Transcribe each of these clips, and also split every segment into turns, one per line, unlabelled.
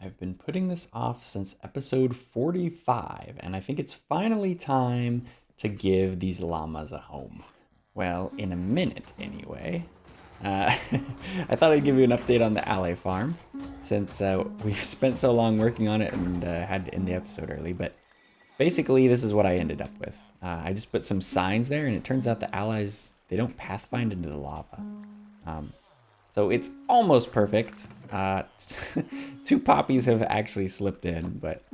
I've been putting this off since episode 45, and I think it's finally time to give these llamas a home. Well, in a minute anyway. I thought I'd give you an update on the Alley farm, since we spent so long working on it and had to end the episode early, but basically this is what I ended up with. I just put some signs there, and it turns out the allies, they don't pathfind into the lava. Um, so it's almost perfect. Two poppies have actually slipped in, but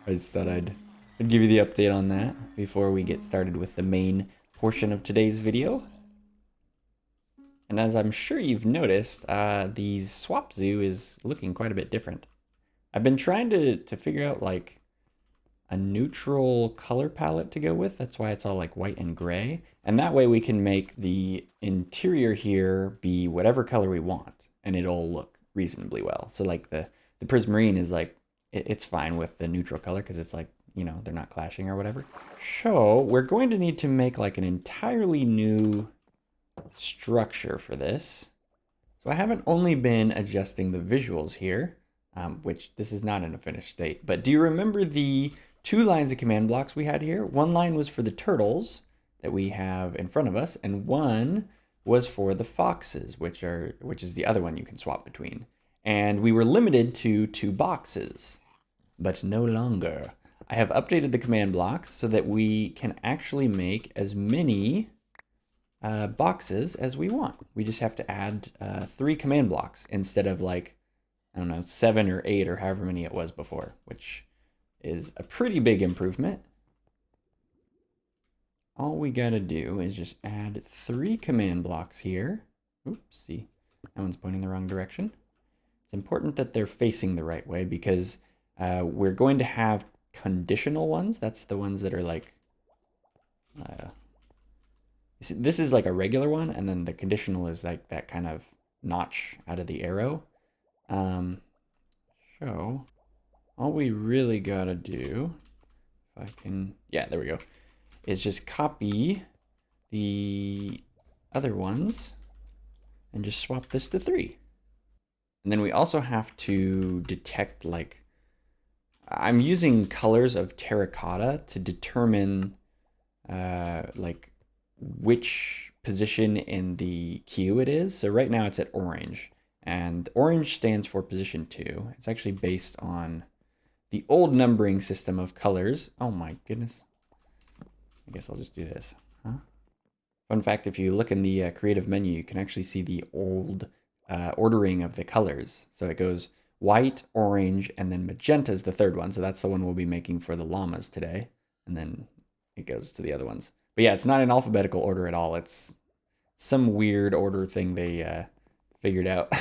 I just thought I'd give you the update on that before we get started with the main portion of today's video. And as I'm sure you've noticed, the swap zoo is looking quite a bit different. I've been trying to figure out like a neutral color palette to go with. That's why it's all like white and gray. And that way we can make the interior here be whatever color we want, and it'll look reasonably well. So like the prismarine is like, it's fine with the neutral color because it's like, you know, they're not clashing or whatever. So we're going to need to make like an entirely new structure for this. So I haven't only been adjusting the visuals here, which this is not in a finished state, but do you remember the two lines of command blocks we had here? One line was for the turtles that we have in front of us, and one was for the foxes, which is the other one you can swap between. And we were limited to 2 boxes, but no longer. I have updated the command blocks so that we can actually make as many boxes as we want. We just have to add 3 command blocks instead of like, I don't know, 7 or 8 or however many it was before, which is a pretty big improvement. All we gotta do is just add 3 command blocks here. Oopsie, that one's pointing the wrong direction. It's important that they're facing the right way because we're going to have conditional ones. That's the ones that are like, this is like a regular one, and then the conditional is like that kind of notch out of the arrow. So all we really gotta do, if I can, yeah, there we go, is just copy the other ones and just swap this to 3. And then we also have to detect, like, I'm using colors of terracotta to determine like which position in the queue it is. So right now it's at orange, and orange stands for position 2. It's actually based on the old numbering system of colors. Oh my goodness. I guess I'll just do this. Huh? Fun fact, if you look in the creative menu, you can actually see the old ordering of the colors. So it goes white, orange, and then magenta is the third one. So that's the one we'll be making for the llamas today. And then it goes to the other ones. But yeah, it's not in alphabetical order at all. It's some weird order thing they figured out.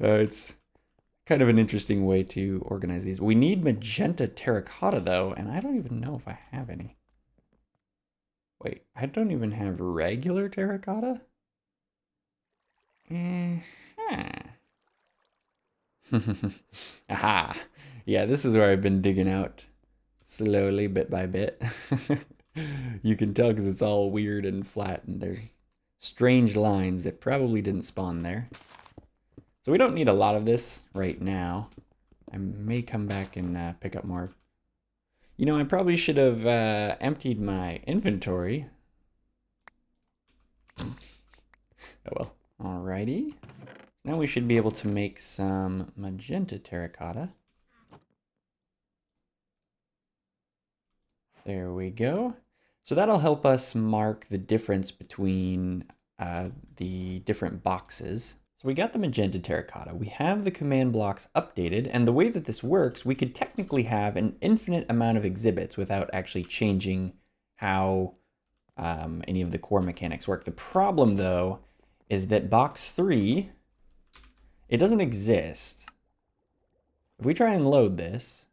It's kind of an interesting way to organize these. We need magenta terracotta though, and I don't even know if I have any. Wait, I don't even have regular terracotta? Aha. Yeah, this is where I've been digging out slowly, bit by bit. You can tell because it's all weird and flat, and there's strange lines that probably didn't spawn there. So we don't need a lot of this right now. I may come back and pick up more. You know, I probably should have emptied my inventory. Oh well. Alrighty. Now we should be able to make some magenta terracotta. There we go. So that'll help us mark the difference between the different boxes. So we got the magenta terracotta. We have the command blocks updated, and the way that this works, we could technically have an infinite amount of exhibits without actually changing how any of the core mechanics work. The problem, though, is that box 3, it doesn't exist. If we try and load this,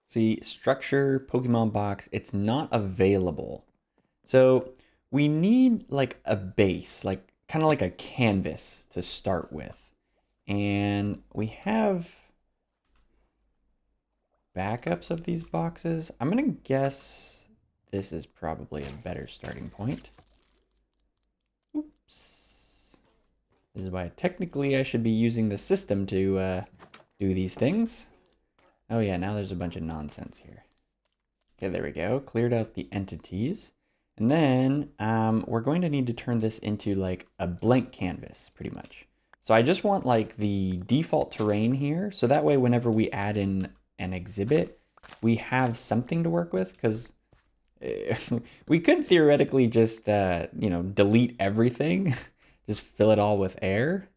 see, structure, Pokemon box, it's not available. So we need like a base, like kind of like a canvas to start with. And we have backups of these boxes. I'm gonna guess this is probably a better starting point. Oops. This is why technically I should be using the system to do these things. Oh yeah, now there's a bunch of nonsense here. Okay, there we go. Cleared out the entities. And then we're going to need to turn this into like a blank canvas, pretty much. So I just want like the default terrain here. So that way, whenever we add in an exhibit, we have something to work with, because we could theoretically just, delete everything, just fill it all with air,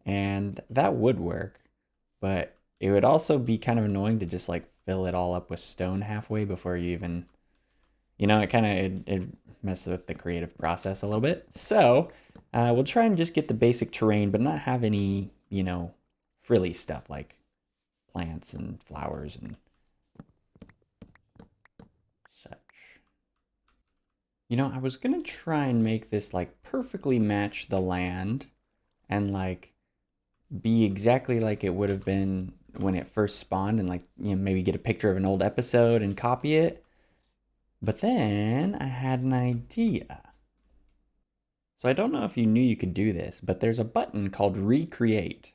and that would work. But it would also be kind of annoying to just like fill it all up with stone halfway before you even, it kind of it messes with the creative process a little bit. So we'll try and just get the basic terrain, but not have any, frilly stuff like plants and flowers and such. I was gonna try and make this like perfectly match the land and like be exactly like it would have been when it first spawned, and like, maybe get a picture of an old episode and copy it. But then I had an idea. So I don't know if you knew you could do this, but there's a button called Recreate.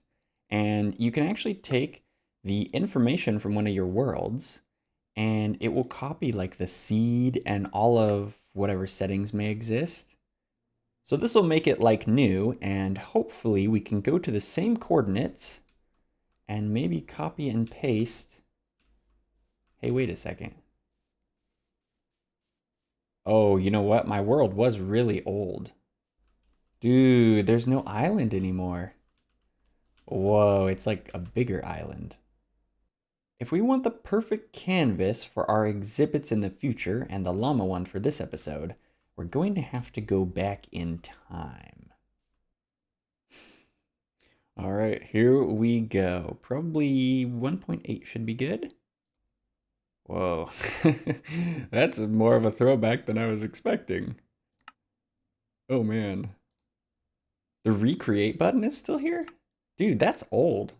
And you can actually take the information from one of your worlds, and it will copy like the seed and all of whatever settings may exist. So this will make it like new, and hopefully we can go to the same coordinates and maybe copy and paste. Hey, wait a second. Oh, you know what? My world was really old. Dude, there's no island anymore. Whoa, it's like a bigger island. If we want the perfect canvas for our exhibits in the future, and the llama one for this episode, we're going to have to go back in time. All right, here we go. Probably 1.8 should be good. Whoa, that's more of a throwback than I was expecting. Oh man. The recreate button is still here? Dude, that's old.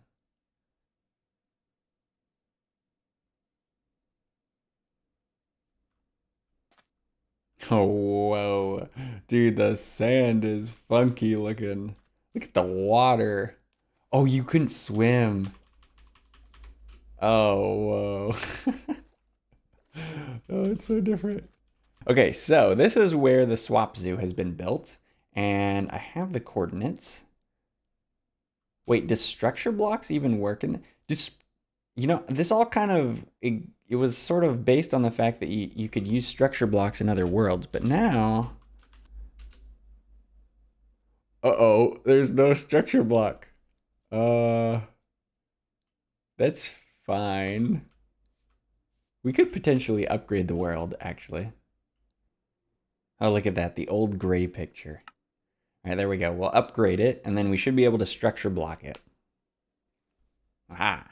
Oh, whoa. Dude, the sand is funky looking. Look at the water. Oh, you couldn't swim. Oh, whoa. Oh, it's so different. Okay, so this is where the swap zoo has been built, and I have the coordinates. Wait, does structure blocks even work in? Just, this all kind of it was sort of based on the fact that you could use structure blocks in other worlds, but now, uh-oh, there's no structure block. Uh, that's fine. We could potentially upgrade the world, actually. Oh, look at that, the old gray picture. All right, there we go. We'll upgrade it, and then we should be able to structure block it. Aha.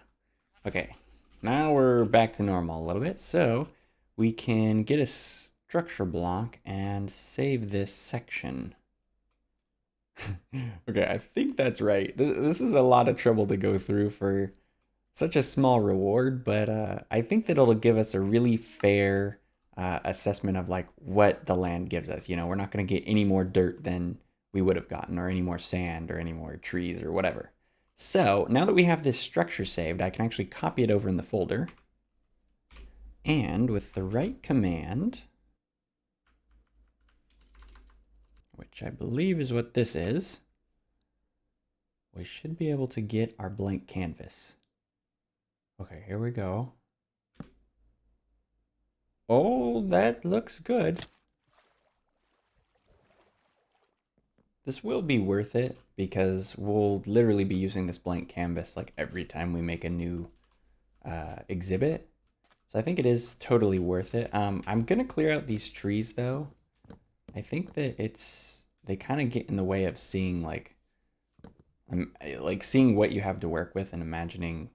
Okay, now we're back to normal a little bit, so we can get a structure block and save this section. Okay, I think that's right. This is a lot of trouble to go through for such a small reward, but I think that it'll give us a really fair assessment of like what the land gives us. We're not going to get any more dirt than we would have gotten, or any more sand, or any more trees, or whatever. So now that we have this structure saved, I can actually copy it over in the folder. And with the right command, which I believe is what this is, we should be able to get our blank canvas. Okay, here we go. Oh, that looks good. This will be worth it because we'll literally be using this blank canvas like every time we make a new exhibit. So I think it is totally worth it. I'm gonna clear out these trees though. I think that they kind of get in the way of seeing like seeing what you have to work with and imagining,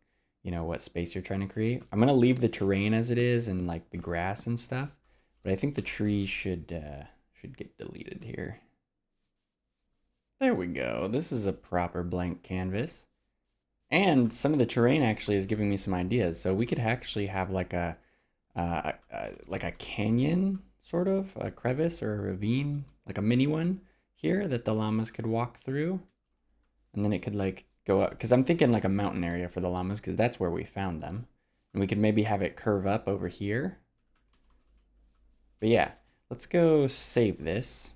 what space you're trying to create. I'm gonna leave the terrain as it is and like the grass and stuff, but I think the trees should get deleted here. There we go. This is a proper blank canvas. And some of the terrain actually is giving me some ideas. So we could actually have like a canyon, sort of a crevice or a ravine, like a mini one here that the llamas could walk through. And then it could like go up, because I'm thinking like a mountain area for the llamas, because that's where we found them. And we could maybe have it curve up over here. But yeah, let's go save this.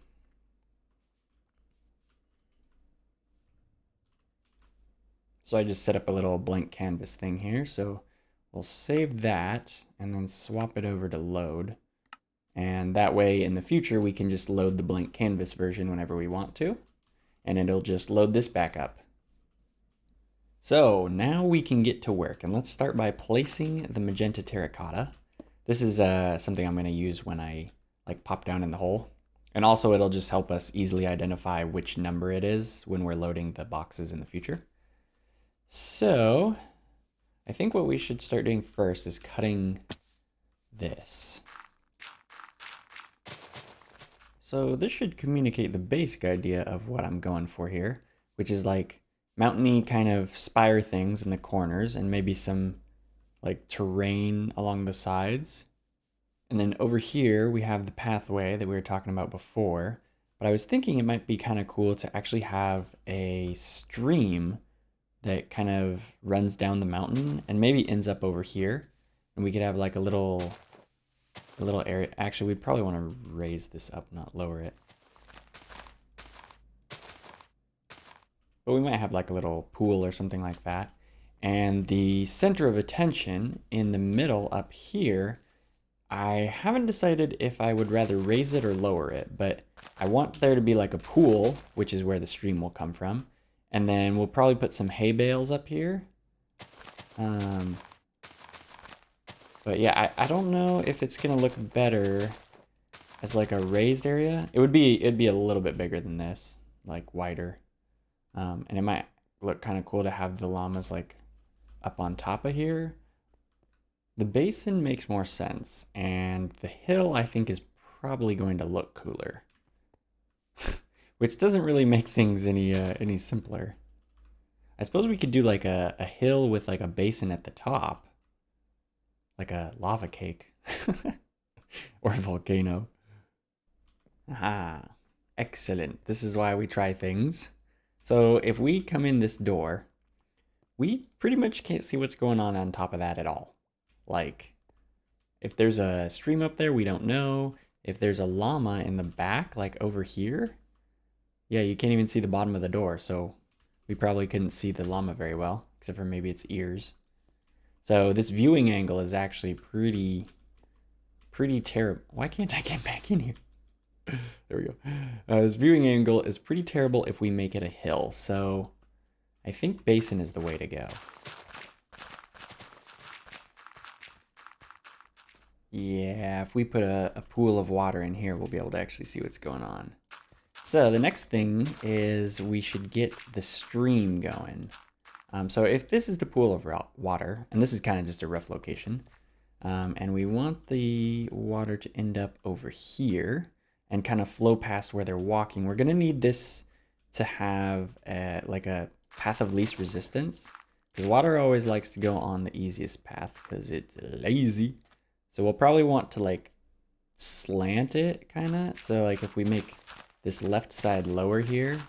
So I just set up a little blank canvas thing here. So we'll save that and then swap it over to load. And that way in the future, we can just load the blank canvas version whenever we want to. And it'll just load this back up. So now we can get to work. And let's start by placing the magenta terracotta. This is something I'm going to use when I like pop down in the hole. And also it'll just help us easily identify which number it is when we're loading the boxes in the future. So I think what we should start doing first is cutting this. So this should communicate the basic idea of what I'm going for here, which is like mountainy kind of spire things in the corners and maybe some like terrain along the sides. And then over here we have the pathway that we were talking about before, but I was thinking it might be kind of cool to actually have a stream that kind of runs down the mountain and maybe ends up over here. And we could have like a little area. Actually, we'd probably want to raise this up, not lower it. But we might have like a little pool or something like that. And the center of attention in the middle up here, I haven't decided if I would rather raise it or lower it, but I want there to be like a pool, which is where the stream will come from. And then we'll probably put some hay bales up here. But yeah, I don't know if it's gonna look better as like a raised area. It'd be a little bit bigger than this, like wider. And it might look kind of cool to have the llamas like up on top of here. The basin makes more sense, and the hill I think is probably going to look cooler. Which doesn't really make things any simpler. I suppose we could do like a hill with like a basin at the top. Like a lava cake. Or a volcano. Ah, excellent. This is why we try things. So if we come in this door, we pretty much can't see what's going on top of that at all. Like, if there's a stream up there, we don't know. If there's a llama in the back, like over here, yeah, you can't even see the bottom of the door, so we probably couldn't see the llama very well, except for maybe its ears. So this viewing angle is actually pretty terrible. Why can't I get back in here? There we go. This viewing angle is pretty terrible if we make it a hill, so I think basin is the way to go. Yeah, if we put a pool of water in here, we'll be able to actually see what's going on. So the next thing is we should get the stream going. So if this is the pool of water, and this is kind of just a rough location, and we want the water to end up over here and kind of flow past where they're walking, we're going to need this to have like a path of least resistance, because water always likes to go on the easiest path because it's lazy. So we'll probably want to like slant it kind of. So like if we make this left side lower here,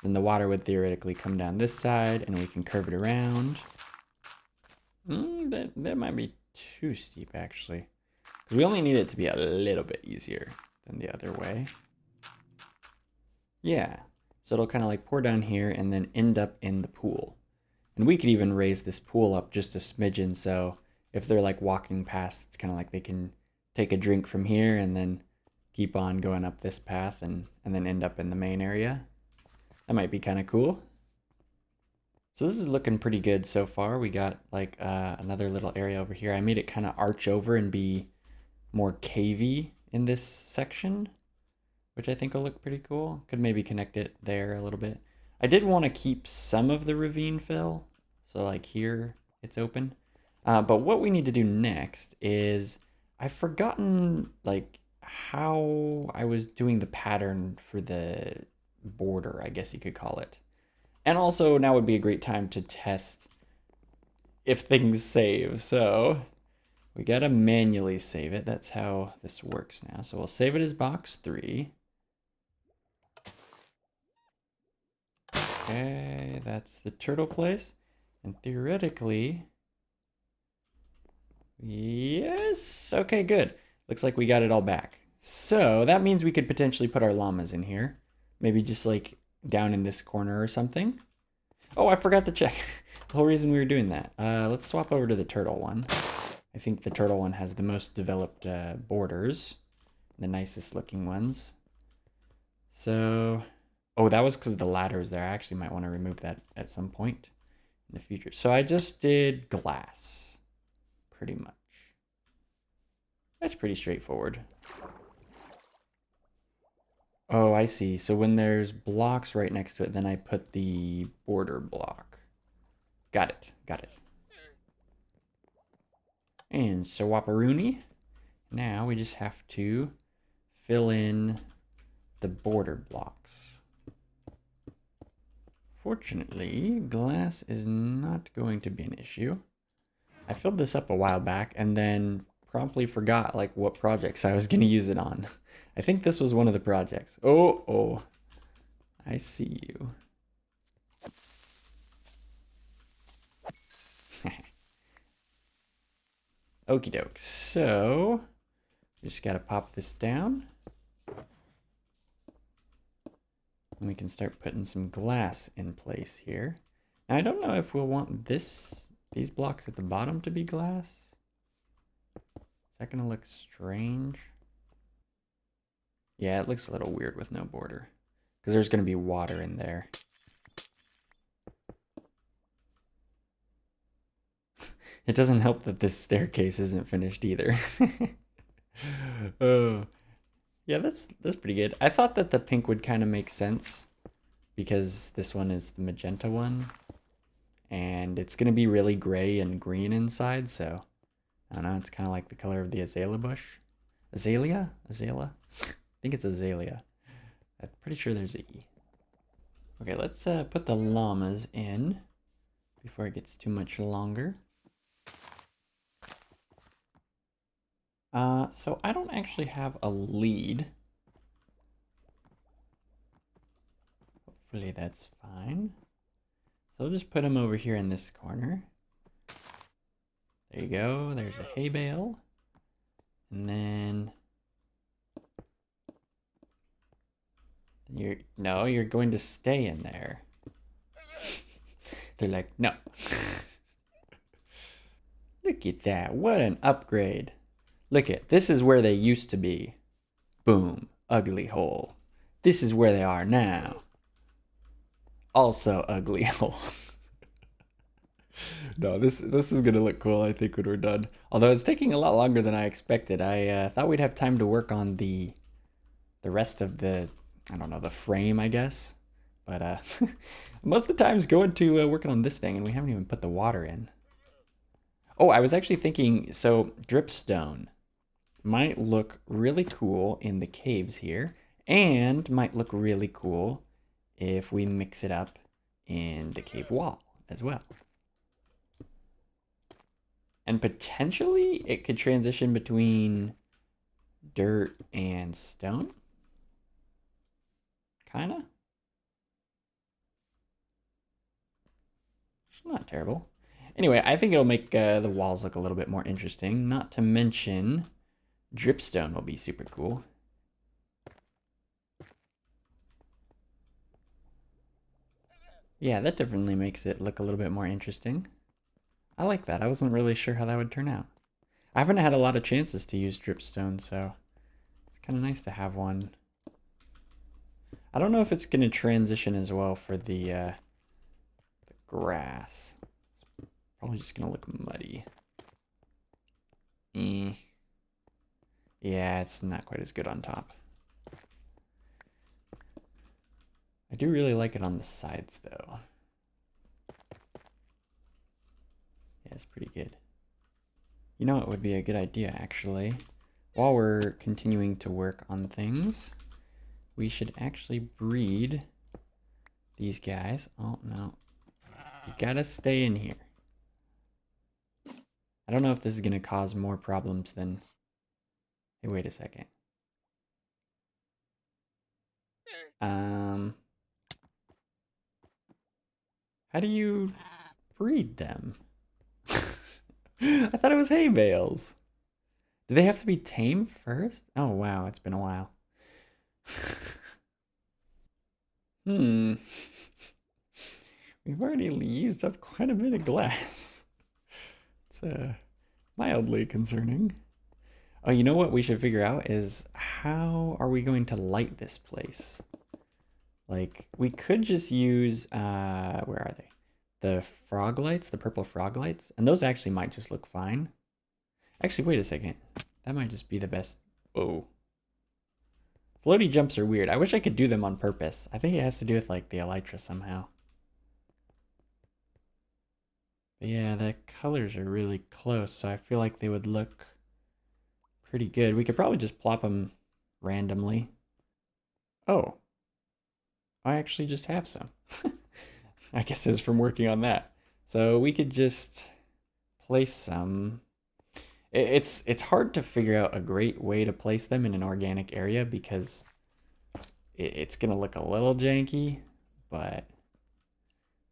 then the water would theoretically come down this side and we can curve it around. That might be too steep actually, because we only need it to be a little bit easier than the other way. Yeah, so it'll kind of like pour down here and then end up in the pool. And we could even raise this pool up just a smidgen, so if they're like walking past, it's kind of like they can take a drink from here and then keep on going up this path and then end up in the main area. That might be kind of cool. So this is looking pretty good so far. We got like another little area over here. I made it kind of arch over and be more cavey in this section, which I think will look pretty cool. Could maybe connect it there a little bit. I did want to keep some of the ravine fill, so like here it's open. But what we need to do next is, I've forgotten like how I was doing the pattern for the border, I guess you could call it. And also now would be a great time to test if things save. So we gotta manually save it. That's how this works now. So we'll save it as box 3. Okay, that's the turtle place. And theoretically, yes. Okay, good. Looks like we got it all back. So that means we could potentially put our llamas in here. Maybe just like down in this corner or something. Oh, I forgot to check. The whole reason we were doing that. Let's swap over to the turtle one. I think the turtle one has the most developed borders. The nicest looking ones. So, oh, that was because the ladder is there. I actually might want to remove that at some point in the future. So I just did glass, pretty much. That's pretty straightforward. Oh, I see. So when there's blocks right next to it, then I put the border block. Got it. Got it. And so Waparoony. Now we just have to fill in the border blocks. Fortunately, glass is not going to be an issue. I filled this up a while back and then promptly forgot like what projects I was going to use it on. I think this was one of the projects. Oh, I see you. Okie doke. So, just got to pop this down. And we can start putting some glass in place here. Now, I don't know if we'll want these blocks at the bottom to be glass. Is that going to look strange? Yeah, it looks a little weird with no border. Because there's going to be water in there. It doesn't help that this staircase isn't finished either. Oh. Yeah, that's pretty good. I thought that the pink would kind of make sense because this one is the magenta one. And it's going to be really gray and green inside, so I don't know, it's kind of like the color of the azalea bush. Azalea? Azalea? I think it's azalea. I'm pretty sure there's an E. Okay, let's put the llamas in before it gets too much longer. So I don't actually have a lead. Hopefully that's fine. So I'll just put them over here in this corner. There you go. There's a hay bale. And then you're going to stay in there. They're like, no. Look at that. What an upgrade. Look at, this is where they used to be. Boom. Ugly hole. This is where they are now. Also ugly hole. No, this is gonna look cool, I think, when we're done. Although it's taking a lot longer than I expected. I thought we'd have time to work on the rest of the, I don't know, the frame, I guess. But most of the time is going to working on this thing, and we haven't even put the water in. Oh, I was actually thinking, so dripstone might look really cool in the caves here, and might look really cool if we mix it up in the cave wall as well. And potentially it could transition between dirt and stone. Kinda. It's not terrible. Anyway, I think it'll make the walls look a little bit more interesting. Not to mention, dripstone will be super cool. Yeah, that definitely makes it look a little bit more interesting. I like that. I wasn't really sure how that would turn out. I haven't had a lot of chances to use dripstone, so it's kind of nice to have one. I don't know if it's going to transition as well for the grass. It's probably just going to look muddy. Yeah, it's not quite as good on top. I do really like it on the sides, though. Yeah, it's pretty good. You know, it would be a good idea, actually. While we're continuing to work on things, we should actually breed these guys. Oh, no. You gotta stay in here. I don't know if this is gonna cause more problems than... Hey, wait a second. Um... How do you breed them? I thought it was hay bales. Do they have to be tamed first? Oh, wow, it's been a while. Hmm. We've already used up quite a bit of glass. It's mildly concerning. Oh, you know what we should figure out is how are we going to light this place? Like, we could just use, where are they? The frog lights, the purple frog lights. And those actually might just look fine. Actually, wait a second. That might just be the best. Whoa. Floaty jumps are weird. I wish I could do them on purpose. I think it has to do with, like, the elytra somehow. But yeah, the colors are really close, so I feel like they would look pretty good. We could probably just plop them randomly. Oh, I actually just have some. I guess it's from working on that. So we could just place some. It's hard to figure out a great way to place them in an organic area because it's gonna look a little janky, but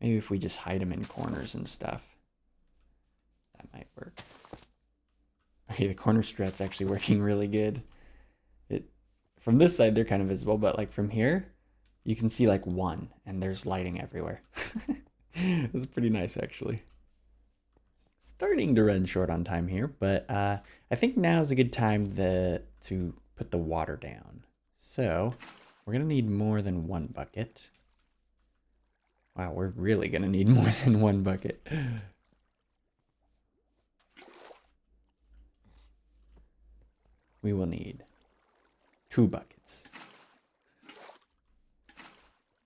maybe if we just hide them in corners and stuff, that might work. Okay, the corner strut's actually working really good. From this side they're kind of visible, but like from here, you can see like one, and there's lighting everywhere. It's pretty nice actually. Starting to run short on time here, but I think now's a good time to put the water down. So we're gonna need more than one bucket. Wow, we're really gonna need more than one bucket. We will need 2 buckets.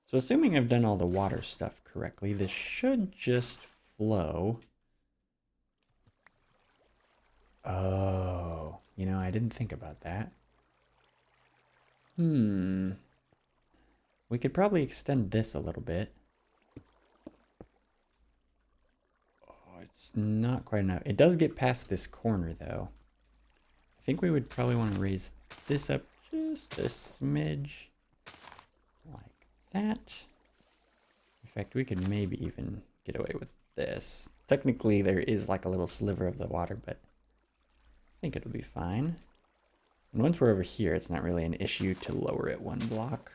So assuming I've done all the water stuff correctly, this should just flow. Oh, you know, I didn't think about that. We could probably extend this a little bit. Oh, it's not quite enough. It does get past this corner, though. I think we would probably want to raise this up just a smidge. Like that. In fact, we could maybe even get away with this. Technically, there is like a little sliver of the water, but I think it'll be fine. And once we're over here, it's not really an issue to lower it 1 block.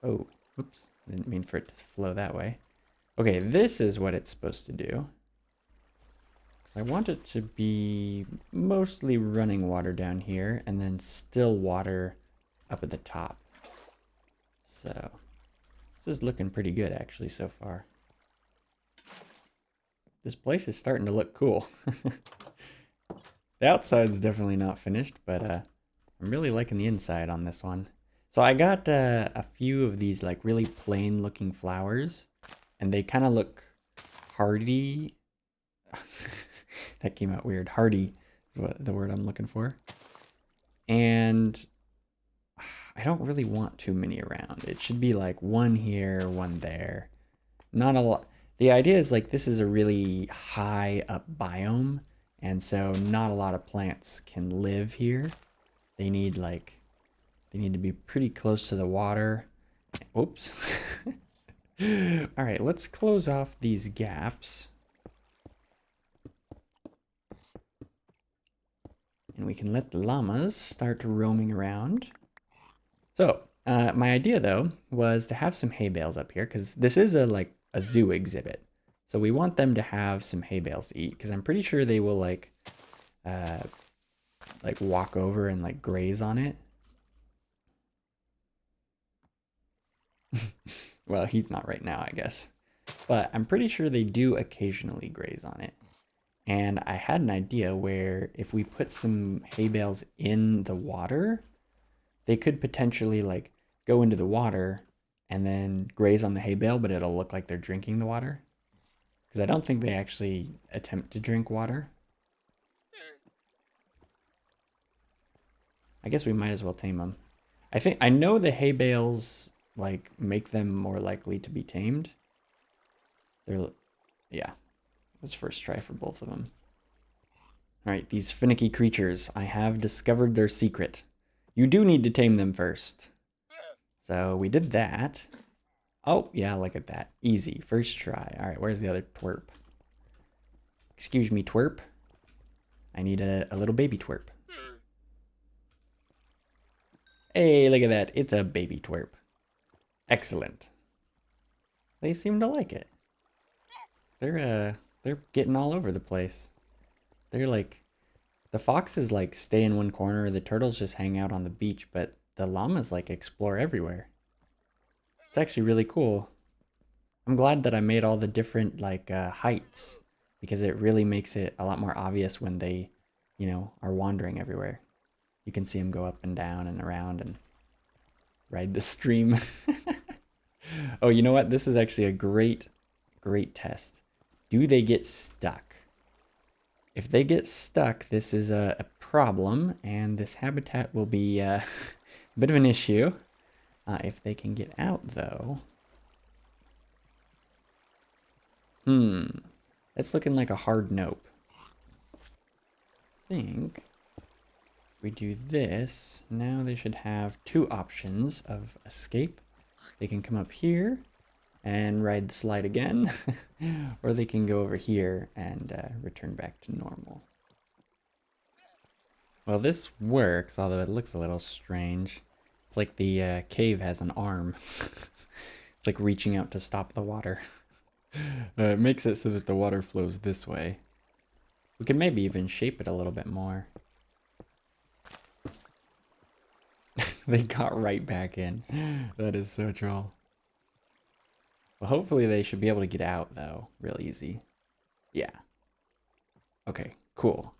Oh, oops. I didn't mean for it to flow that way. Okay, this is what it's supposed to do. Because I want it to be mostly running water down here and then still water up at the top. So, this is looking pretty good actually so far. This place is starting to look cool. The outside's definitely not finished, but I'm really liking the inside on this one. So I got a few of these like really plain looking flowers, and they kind of look hardy. That came out weird. Hardy is what the word I'm looking for. And I don't really want too many around. It should be like one here, one there. Not a lot. The idea is like this is a really high up biome, and so not a lot of plants can live here. They need to be pretty close to the water. Oops. All right, let's close off these gaps. And we can let the llamas start roaming around. So, my idea though was to have some hay bales up here because this is a zoo exhibit. So we want them to have some hay bales to eat because I'm pretty sure they will like walk over and like graze on it. Well, he's not right now, I guess. But I'm pretty sure they do occasionally graze on it. And I had an idea where if we put some hay bales in the water, they could potentially like go into the water and then graze on the hay bale, but it'll look like they're drinking the water. Because I don't think they actually attempt to drink water. I guess we might as well tame them. I know the hay bales like make them more likely to be tamed. Yeah, it was first try for both of them. All right, these finicky creatures. I have discovered their secret. You do need to tame them first. So we did that. Oh, yeah, look at that. Easy. First try. All right, where's the other twerp? Excuse me, twerp. I need a little baby twerp. Hey, look at that. It's a baby twerp. Excellent. They seem to like it. They're getting all over the place. They're like, the foxes like stay in one corner, the turtles just hang out on the beach, but the llamas like explore everywhere. It's actually really cool. I'm glad that I made all the different like heights because it really makes it a lot more obvious when they, are wandering everywhere. You can see them go up and down and around and ride the stream. Oh, you know what? This is actually a great test. Do they get stuck? If they get stuck, this is a problem, and this habitat will be a bit of an issue. If they can get out, though. That's looking like a hard nope. I think we do this. Now they should have two options of escape. They can come up here and ride the slide again, or they can go over here and return back to normal. Well, this works, although it looks a little strange. It's like the cave has an arm. It's like reaching out to stop the water. It makes it so that the water flows this way. We can maybe even shape it a little bit more. They got right back in. That is so troll. Well, hopefully they should be able to get out, though. Real easy. Yeah. Okay, cool.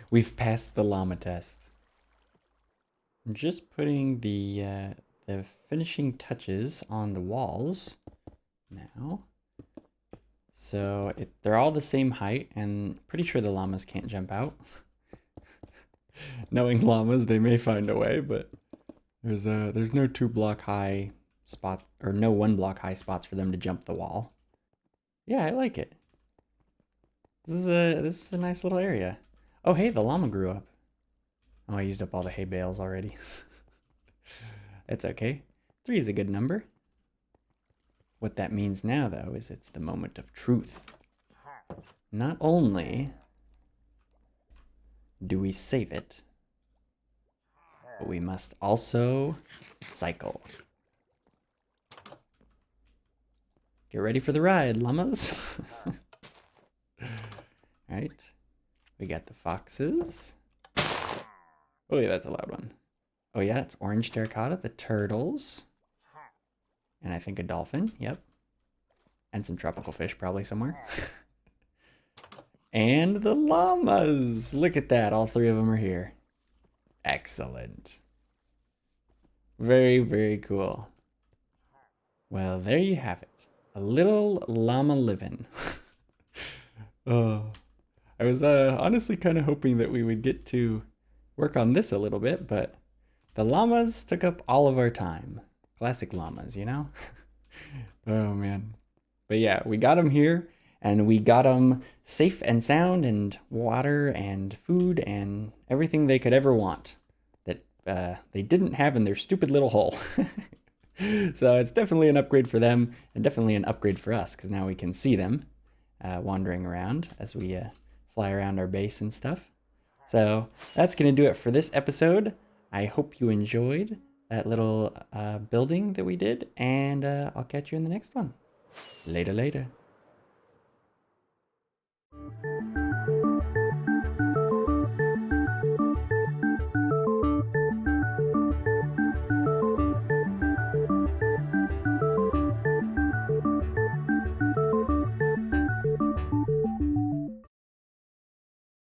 We've passed the llama test. I'm just putting the finishing touches on the walls now. So they're all the same height, and pretty sure the llamas can't jump out. Knowing llamas, they may find a way, but there's no 2-block high spot, or no 1-block high spots for them to jump the wall. Yeah, I like it. This is a nice little area. Oh, hey, the llama grew up. Oh, I used up all the hay bales already. It's okay. 3 is a good number. What that means now, though, is it's the moment of truth. Not only do we save it, but we must also cycle. Get ready for the ride, llamas. Alright. We got the foxes. Oh yeah, that's a loud one. Oh yeah, it's orange terracotta, the turtles. And I think a dolphin, yep. And some tropical fish probably somewhere. And the llamas! Look at that, all 3 of them are here. Excellent. Very, very cool. Well, there you have it. A little llama living. Oh, I was honestly kind of hoping that we would get to work on this a little bit, but the llamas took up all of our time. Classic llamas, you know? Oh, man. But yeah, we got them here, and we got them safe and sound, and water and food and everything they could ever want that they didn't have in their stupid little hole. So it's definitely an upgrade for them, and definitely an upgrade for us, because now we can see them wandering around as we fly around our base and stuff. So that's going to do it for this episode. I hope you enjoyed that little building that we did, and I'll catch you in the next one. Later, later.